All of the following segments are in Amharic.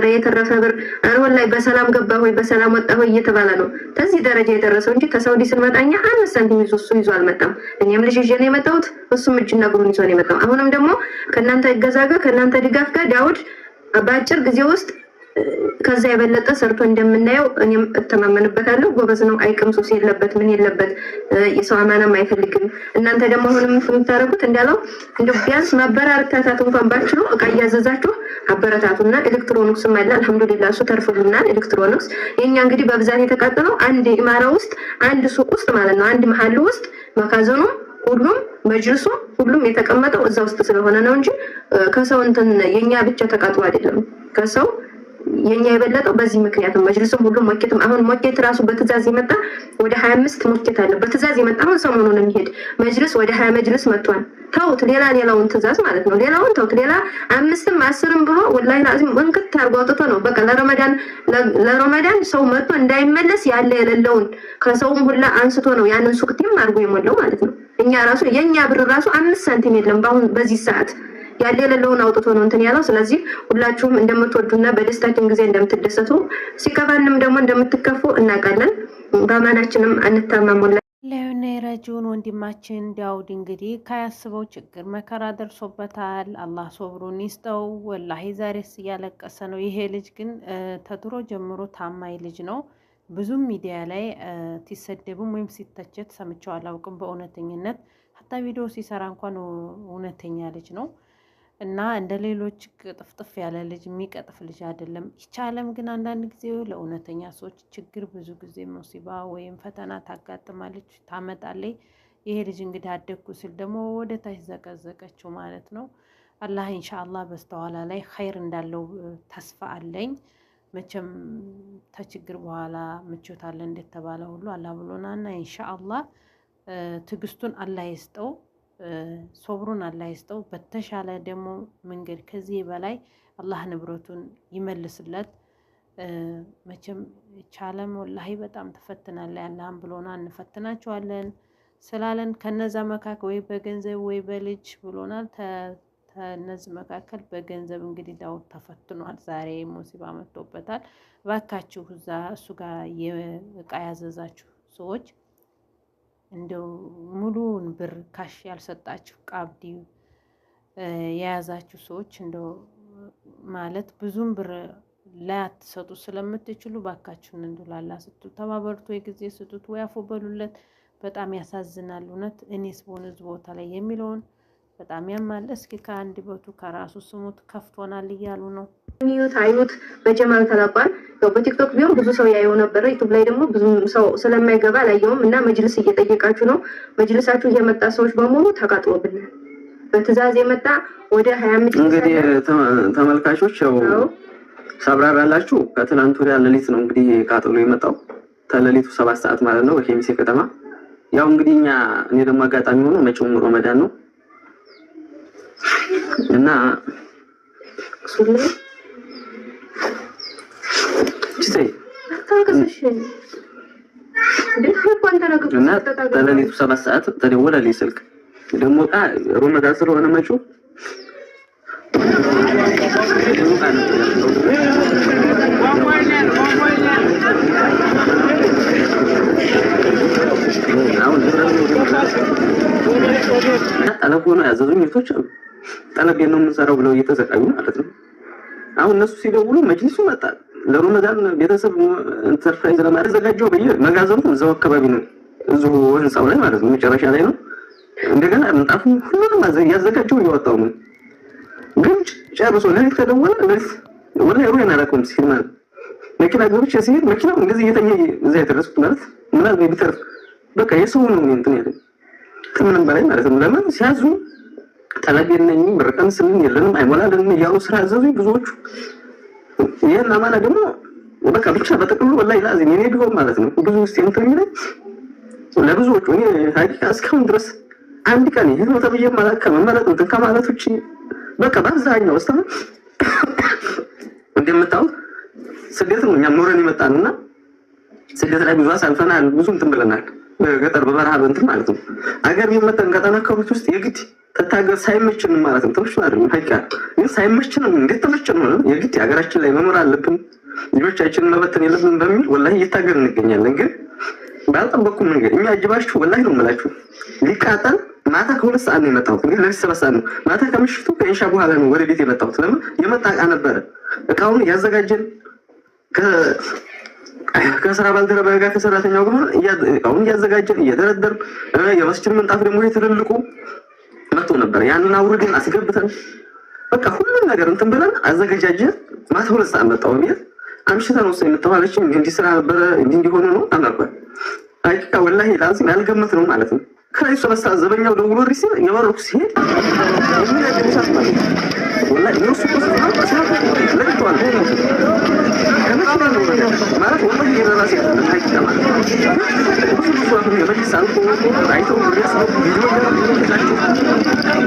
ኧረ የተረፈ ብር ኧረ ወላሂ በሰላም ገባ ሆይ በሰላም ወጣ ሆይ እየተባለ ነው ከዚህ ደረጃ የደረሰው እንጂ ከሳውዲ ስንመጣኛ 5 ሳንቲም ይዞ አልመጣም። እኛም ልጅ ይዤ ነው የመጣሁት፣ እሱም እጅና እግሩን ይዞ ነው የመጣው። አሁንም ደግሞ ከእናንተ እገዛ ጋር ከእናንተ ድጋፍ ጋር ዳውድ በአጭር ጊዜ ውስጥ ከዛ የበለጠ ሰርቶ እንደምናየው እኔም እተማመንበታለሁ። ጎበዝ ነው፣ አይቅም፣ ሱስ የለበት፣ ምን የለበት፣ የሰው አማናም አይፈልግም። እናንተ ደግሞ አሁንም የምታረጉት እንዳለው እንደው ቢያንስ ማበረታታት እንኳን ባችሉ እቃ እያዘዛችሁ አበረታቱና ኤሌክትሮኒክስም አለ አልሐምዱሊላህ እሱ ተርፎልናል። ኤሌክትሮኒክስ የኛ እንግዲህ በብዛት የተቃጠለው አንድ ኢማራ ውስጥ አንድ ሱቅ ውስጥ ማለት ነው፣ አንድ መሀል ውስጥ መካዘኑ ሁሉም መጅልሱ ሁሉም የተቀመጠው እዛ ውስጥ ስለሆነ ነው እንጂ ከሰው እንትን የኛ ብቻ ተቃጥሎ አይደለም ከሰው የኛ የበለጠው በዚህ ምክንያት ነው። መጅልሱም ሁሉም ሞኬትም አሁን ሞኬት ራሱ በትዛዝ የመጣ ወደ 25 ሞኬት አለ በትዛዝ የመጣ አሁን ሰሞኑን የሚሄድ መጅልስ ወደ 20 መጅልስ መጥቷል። ተውት ሌላውን ትዛዝ ማለት ነው። ሌላውን ተውት ሌላ 5ም 10ም ብሎ ወላሂ ላዚም ወንከት አርጎ አውጥቶ ነው በቃ ለረመዳን ሰው መጥቶ እንዳይመለስ ያለ የሌለውን ከሰውም ሁላ አንስቶ ነው ያንን ሱቅቲም አርጎ የሞላው ማለት ነው። እኛ ራሱ የኛ ብር ራሱ 5 ሳንቲም የለም በዚህ ሰዓት ያለ የሌለውን አውጥቶ ነው እንትን ያለው። ስለዚህ ሁላችሁም እንደምትወዱና በደስታችን ጊዜ እንደምትደሰቱ ሲከፋንም ደግሞ እንደምትከፉ እናውቃለን። በአማናችንም አንታማሙላ ለዩና የረጂውን ወንድማችን ዳውድ እንግዲህ ካያስበው ችግር መከራ ደርሶበታል። አላህ ሶብሩን ይስጠው። ወላሂ ዛሬስ እያለቀሰ ነው። ይሄ ልጅ ግን ተድሮ ጀምሮ ታማኝ ልጅ ነው። ብዙም ሚዲያ ላይ ሲሰደብም ወይም ሲተቸት ሰምቼው አላውቅም። በእውነተኝነት ሀታ ቪዲዮ ሲሰራ እንኳን እውነተኛ ልጅ ነው እና እንደ ሌሎች ቅጥፍጥፍ ያለ ልጅ የሚቀጥፍ ልጅ አይደለም። ይቻለም ግን አንዳንድ ጊዜ ለእውነተኛ ሰዎች ችግር ብዙ ጊዜ ሙሲባ ወይም ፈተና ታጋጥማለች ታመጣለች። ይሄ ልጅ እንግዲህ አደግኩ ሲል ደግሞ ወደ ታች ዘቀዘቀችው ማለት ነው። አላህ ኢንሻአላህ በስተኋላ ላይ ኸይር እንዳለው ተስፋ አለኝ። መቼም ተችግር በኋላ ምቾት አለ እንደተባለ ሁሉ አላህ ብሎናና ኢንሻአላህ ትግስቱን አላህ ይስጠው። ሶብሩን አላህ ይስጠው። በተሻለ ደግሞ መንገድ ከዚህ በላይ አላህ ንብረቱን ይመልስለት። መቼም ቻለም ወላሂ በጣም ተፈትናለ። አላህም ብሎና እንፈትናቸዋለን ስላለን ከነዛ መካከል ወይ በገንዘብ ወይ በልጅ ብሎናል። ከነዚህ መካከል በገንዘብ እንግዲህ ዳውድ ተፈትኗል። ዛሬ ሙሲባ መጥቶበታል። ባካችሁ እዛ እሱ ጋር የእቃ ያዘዛችሁ ሰዎች እንደው ሙሉውን ብር ካሽ ያልሰጣችሁ ቀብዲ የያዛችሁ ሰዎች እንደው ማለት ብዙም ብር ላትሰጡ ስለምትችሉ ባካችሁን እንደው ላላ ስትሉ ተባበሩት፣ ወይ ጊዜ ስጡት፣ ወይ አፎ በሉለት። በጣም ያሳዝናል እውነት። እኔስ በሆነ ቦታ ላይ የሚለውን በጣም ያማል። እስኪ ከአንድ ቦቱ ከራሱ ስሙት ከፍቶናል እያሉ ነው። አይኑት በጀማል ተለቋል። ያው በቲክቶክ ቢሆን ብዙ ሰው ያየው ነበር። ዩቲዩብ ላይ ደግሞ ብዙ ሰው ስለማይገባ አላየውም እና መጅልስ እየጠየቃችሁ ነው። መጅልሳችሁ የመጣ ሰዎች በሙሉ ተቃጥሎብናል። በትዕዛዝ የመጣ ወደ 25 እንግዲህ ተመልካቾች ያው ሳብራራላችሁ ከትናንት ወዲያ ሌሊት ነው እንግዲህ ቃጠሎ የመጣው ተሌሊቱ 7 ሰዓት ማለት ነው በኬሚሴ ከተማ። ያው እንግዲህ እኔ ደግሞ አጋጣሚ ሆኖ መቼም ረመዳን ነው እና ተሌሊቱ 7 ሰዓት ተደወለልኝ ስልክ። ደግሞ ረመዳን ስለሆነ መጪው ጠለብ ሆኖ ያዘዙኝ እህቶች ጠለብ ነው የምንሰራው ብለው እየተዘቃዩ ማለት ነው። አሁን እነሱ ሲደውሉ መጅሊሱ መጣ ለረመዳን ቤተሰብ ኢንተርፕራይዝ ለማድረግ ዘጋጀው በየመጋዘኑ እዛው አካባቢ ነው እዚሁ ህንጻው ላይ ማለት ነው መጨረሻ ላይ ነው። እንደገና ምንጣፉ ሁሉንም ያዘጋጀው እያወጣው ነው። ግን ጨርሶ ለሊት ተደወለ። ለሊት ወላሂ ሩህን አላውቅም ሲል ማለት መኪና ገብቼ ሲሄድ መኪናው እንደዚህ እየተኛ እዛ የተረሱት ማለት ምናምን ቢተርፍ በቃ የሰው ነው እንትን ያለ ከምንም በላይ ማለት ነው። ለምን ሲያዙ ተለገነኝ ብርቀን ስልን የለንም አይሞላልንም እያሉ ስራ ያዘዙኝ ብዙዎቹ። ይሄን አማና ደግሞ በቃ ብቻ በጥቅሉ ወላሂ ላዚም የኔ ቢሆን ማለት ነው ብዙ ውስጥ እንትን የሚለኝ ለብዙዎቹ እኔ ሀቂቃ እስካሁን ድረስ አንድ ቀን ይሄ ነው ተብዬ ማለት ከመመረጥ እንትን ከማለት ውጪ በቃ በአብዛኛው እስከ እንደምታውቁት ስደት ነው እኛም ኖረን የመጣንና ስደት ላይ ብዙ አሳልፈናል። ብዙ እንትን ብለናል። በገጠር በበረሃ እንትን ማለት ነው። አገር ቢመጣን ከተነከሩት ውስጥ የግድ ተታገር ሳይመችንም ማለት ነው ተመችቶ አይደለም ሀቂቃ ግን ሳይመችንም እንዴት ተመችን ነው የግድ ሀገራችን ላይ መኖር አለብን ልጆቻችንን መበተን የለብንም በሚል ወላሂ እየታገር እንገኛለን። ግን ባልጠበቅኩም መንገድ የሚያጅባችሁ ወላሂ ነው የምላችሁ ሊቃጠል ማታ ከ2 ሰዓት ነው የመጣሁት። እንግዲህ ለሊት 7 ሰዓት ነው ማታ ከምሽቱ ከኢሻ በኋላ ነው ወደ ቤት የመጣሁት። ለምን የመጣ እቃ ነበረ እቃውን ያዘጋጀን ከስራ ባልደረባ ጋር ከሰራተኛው ጋር እቃውን እያዘጋጀን እየደረደርን የመስጂድ ምንጣፍ ደግሞ ትልልቁ መጥቶ ነበር ያንን አውርደን አስገብተን በቃ ሁሉም ነገር እንትን ብለን አዘጋጃጀን። ማታ 2 ሰዓት መጣሁ ቤት አምሽተን ነው የመጣኋለች እንዲህ ስራ ነበረ እንዲህ ሆነ ነው አናውቅም። ሀቂቃ ወላሂ ላዚም ያልገመት ነው ማለት ነው። ከላይ ሰለስታ ዘበኛው ደውሎ ሪሲቭ የወረኩ ሲሄድ ምን ያደርሳት ማለት ነው ወላሂ ነው ሱቁ ለጥቷል ማለት ወላሂ የራሴ ሀቂቃ ማለት ነው። ብዙ ሰው የመጅልስ አልፎ አይተው ሪያስለው ቪዲዮ ያላችሁ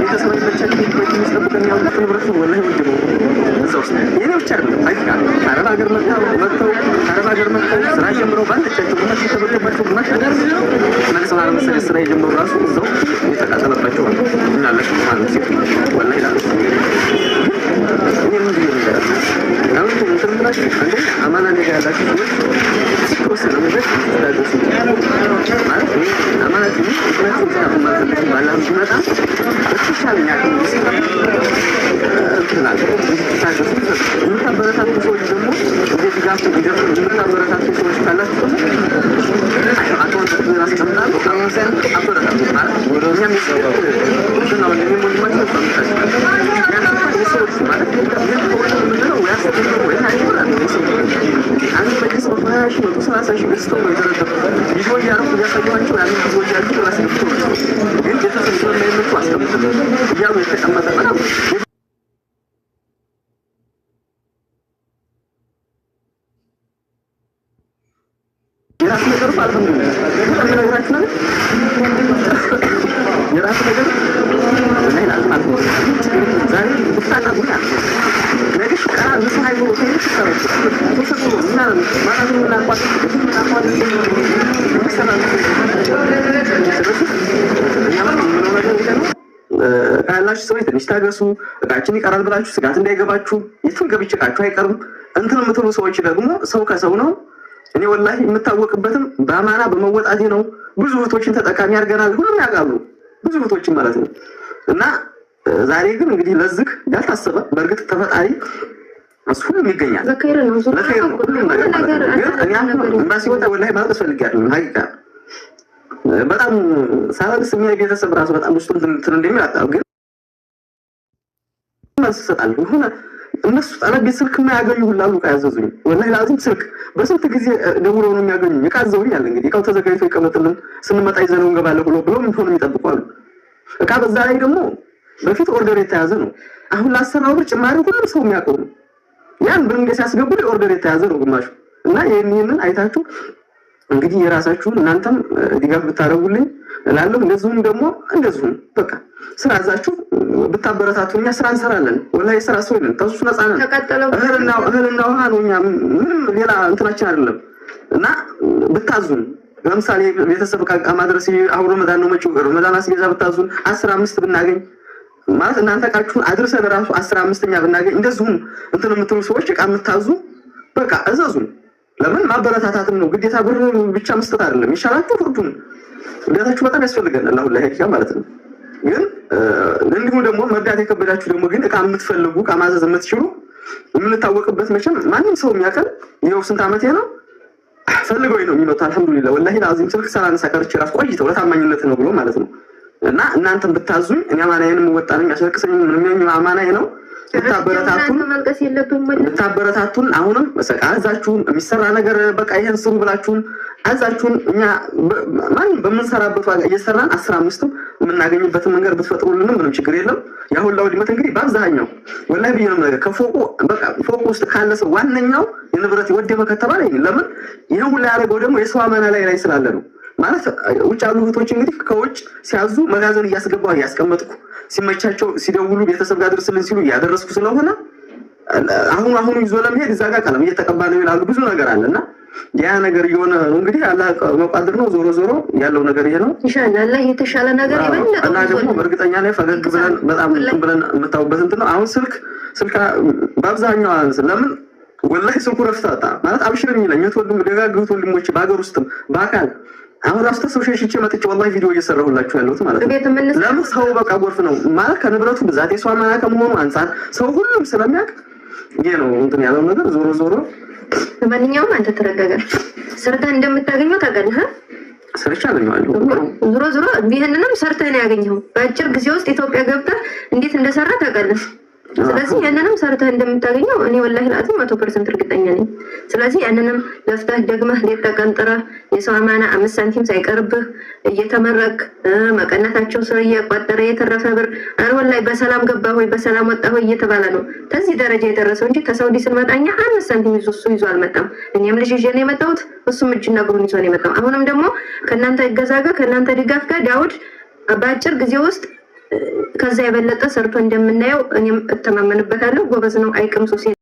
ቤተሰብ ይመቻችሁ ይመስጠብቀን ያው ንብረቱ ወላሂ ወንድ ነው እዛው ውስጥ የኔ ብቻ አይደለም ሀቂቃ አረብ ሀገር መጥተው አረብ ሀገር መጥተው ስራ ጀምረው ባለቻቸው ግማሽ የተበደባቸው ግማሽ ነገር መልሰው አለመሰለኝ ስራ የጀምረው ራሱ እዛው የተቃጠለባቸው እና ለሽ ማለት ነው ወላሂ ላስ ምን ቢሆን ይላል አሁን እንትን ብላችሁ አንዴ አማና ነገር ያላችሁ ተወሰነ ነገር ታደርሱ ማለት ነው። አማና ግን ምክንያቱም ማለት ነው ባላም ሲመጣ በተሻለ ያለው የምታበረታቱ ሰዎች ደግሞ እንደዚህ ጋር የምታበረታቱ ሰዎች ካላችሁ አካውንት አስቀምጣሉ አበረታቱ ማለት እኛም ነው ወንድማችን ሰዎች ማለት ነው ያስተምሩ ወይ አንድ በከሰ ፈራሽ ነው 30 ሺህ ገዝተው ነው የተረፈው ቪዲዮ ያረፉ ያሳዩዋቸው ያንን ቪዲዮ ያሉ ራስ ነው ግን የተሰጠው ላይ ነው አስቀምጠው ያው የተቀመጠ ማለት የራስ ነገር አልፈንድም ነገራችን ነው የራስ ነገር ላይ ላዝማት ነው ዛሬ ተጣጣሙና ነገሽ ቃ ለሰሃይ ነው ተይሽ ተሰጥቶ እና ማለት ነው ላቋት ካላችሁ ሰዎች ትንሽ ታገሱ። እቃችን ይቀራል ብላችሁ ስጋት እንዳይገባችሁ የትም ገብቼ እቃችሁ አይቀርም እንትን የምትሉ ሰዎች ደግሞ ሰው ከሰው ነው። እኔ ወላሂ የምታወቅበትም በአማና በመወጣቴ ነው። ብዙ እህቶችን ተጠቃሚ አድርገናል። ሁሉም ያውቃሉ ብዙ እህቶችን ማለት ነው። እና ዛሬ ግን እንግዲህ ለዝክ ያልታሰበ በእርግጥ ተፈጣሪ እሱ ሁሉም ይገኛል ለኸይር ነው ሁሉም ነገር ማለት ነው። ግን እኔ አሁን ኤምባሲ ወጣ ወላሂ ማለት ፈልጋለሁ ሀቂቃ በጣም ሳላንስ የሚያ ቤተሰብ ራሱ በጣም ውስጥ እንትን እንደሚል አጣው ግን ማስሰጣል ሆነ እነሱ ጠለብ ስልክ የማያገኙ ሁሉ ካያዘዙኝ ወላሂ ላዚም ስልክ በስንት ጊዜ ደውለው ነው የሚያገኙኝ። የካዘውኝ አለ እንግዲህ እቃው ተዘጋጅቶ ይቀመጥልን ስንመጣ ይዘነው እንገባለን ብሎ ምን ሆነ የሚጠብቁአሉ። እቃ በዛ ላይ ደግሞ በፊት ኦርደር የተያዘ ነው። አሁን ላሰራው ብር ጭማሪ ሁሉ ሰው የሚያውቀው ነው። ያን ብር ሲያስገቡ ኦርደር የተያዘ ነው ግማሹ እና ይሄንን አይታችሁ እንግዲህ የራሳችሁን እናንተም ድጋፍ ብታረጉልኝ እላለሁ። እንደዚሁም ደግሞ እንደዚሁም በቃ ስራ አዛችሁ ብታበረታቱኛ ስራ እንሰራለን። ወላሂ ስራ ሰው ነን ተሱስ ነፃ ነን። እህልና ውሃ ነው እኛ ምንም ሌላ እንትናችን አይደለም። እና ብታዙን ለምሳሌ ቤተሰብ ዕቃ ማድረስ አሁን ረመዳን ነው መጪው ረመዳን አስቤዛ ብታዙን 15 ብናገኝ ማለት እናንተ ዕቃችሁን አድርሰን ራሱ 15ኛ ብናገኝ እንደዚሁም እንትን የምትሉ ሰዎች ዕቃ የምታዙ በቃ እዘዙን። ለምን ማበረታታትም ነው ግዴታ ብር ብቻ መስጠት አይደለም። ይሻላችሁ ፍርዱን ግዴታችሁ በጣም ያስፈልገናል አሁን ላይ ሄድካ ማለት ነው። ግን እንዲሁ ደግሞ መርዳት የከበዳችሁ ደግሞ ግን ዕቃ የምትፈልጉ ዕቃ ማዘዝ የምትችሉ የምንታወቅበት መቼም ማንም ሰው የሚያቀል ይኸው ስንት ዓመቴ ነው ፈልገው ነው የሚመጣው። አልሐምዱሊላህ ወላሂ ላዚም ስልክ ሰላም ሳቀርች ራስ ቆይተው ለታማኝነት ነው ብሎ ማለት ነው። እና እናንተም ብታዙኝ እኔ አማናዬን ወጣነኝ አስለቅሰኝ ምንም አማናዬ ነው። ብታበረታቱን አሁንም አዛችሁን የሚሰራ ነገር በቃ ይሄን ስሩ ብላችሁን አዛችሁን እኛ ማን በመንሰራበት ዋጋ እየሰራን 15 የምናገኝበትን መንገድ ብትፈጥሩልን ምንም ችግር የለም። ያሁን ለውድመት እንግዲህ በአብዛኛው ወላሂ ቢሆንም ነገር ከፎቁ በቃ ፎቁ ውስጥ ካለ ሰው ዋነኛው የንብረት ወደመ ከተባለ ለምን ይሄን ሁሉ ያደረገው ደግሞ የሰው አማና ላይ ስላለ ነው። ማለት ውጭ ያሉ እህቶች እንግዲህ ከውጭ ሲያዙ መጋዘን እያስገባው እያስቀመጥኩ ሲመቻቸው ሲደውሉ ቤተሰብ ጋር ድረስልን ሲሉ እያደረስኩ ስለሆነ አሁን ይዞ ለመሄድ እዛ ጋር ቀለም እየተቀባ ነው ይላሉ። ብዙ ነገር አለና ያ ነገር የሆነ እንግዲህ አላህ መቃደር ነው። ዞሮ ዞሮ ያለው ነገር ይሄ ነው። ኢንሻአላህ አላህ የተሻለ ነገር ይበልጥ እና ደግሞ በእርግጠኛ ላይ ፈገግ ብለን በጣም ብለን የምታውበት እንትን ነው። አሁን ስልክ በአብዛኛው ለምን ወላሂ ስልኩ ረፍታታ ማለት አብሽር የሚለኝ ወንድም ደጋግሁት ወንድሞች በአገር ውስጥም በአካል አሁን ራሱ ተሰውሸሽቼ መጥቼ ወላሂ ቪዲዮ እየሰራሁላችሁ ያለሁት ማለት ነው። ለምን ሰው በቃ ጎርፍ ነው ማለት ከንብረቱ ብዛት የሷ ማና ከመሆኑ አንፃር ሰው ሁሉም ስለሚያውቅ ይሄ ነው እንትን ያለው ነገር። ዞሮ ዞሮ ለማንኛውም አንተ ተረጋጋ። ሰርተህ እንደምታገኘው ታውቃለህ። ሰርቻ አገኘዋለሁ። ዞሮ ዞሮ ይሄንንም ሰርተህ ነው ያገኘው። በአጭር ጊዜ ውስጥ ኢትዮጵያ ገብተህ እንዴት እንደሰራ ታውቃለህ። ስለዚህ ያንንም ሰርተህ እንደምታገኘው እኔ ወላሂ ላዚ 100% እርግጠኛ ነኝ። ስለዚህ ያንንም ለፍተህ ደግመህ ሌት ተቀን ጥረህ የሰው አማና 5 ሳንቲም ሳይቀርብህ እየተመረቅ መቀነታቸው ስር እየቋጠረ የተረፈ ብር አረ ወላሂ በሰላም ገባህ ወይ በሰላም ወጣህ ወይ እየተባለ ነው ከዚህ ደረጃ የደረሰው እንጂ ከሳውዲ ስንመጣኛ 5 ሳንቲም ይዞ አልመጣም። እኔም ልጅ ይዤ ነው የመጣሁት፣ እሱም እጅና እግሩን ይዞ ነው የመጣው። አሁንም ደግሞ ከእናንተ እገዛ ጋር ከእናንተ ድጋፍ ጋር ዳውድ በአጭር ጊዜ ውስጥ ከዛ የበለጠ ሰርቶ እንደምናየው እኔም እተማመንበታለሁ። ጎበዝ ነው አይቅምሱ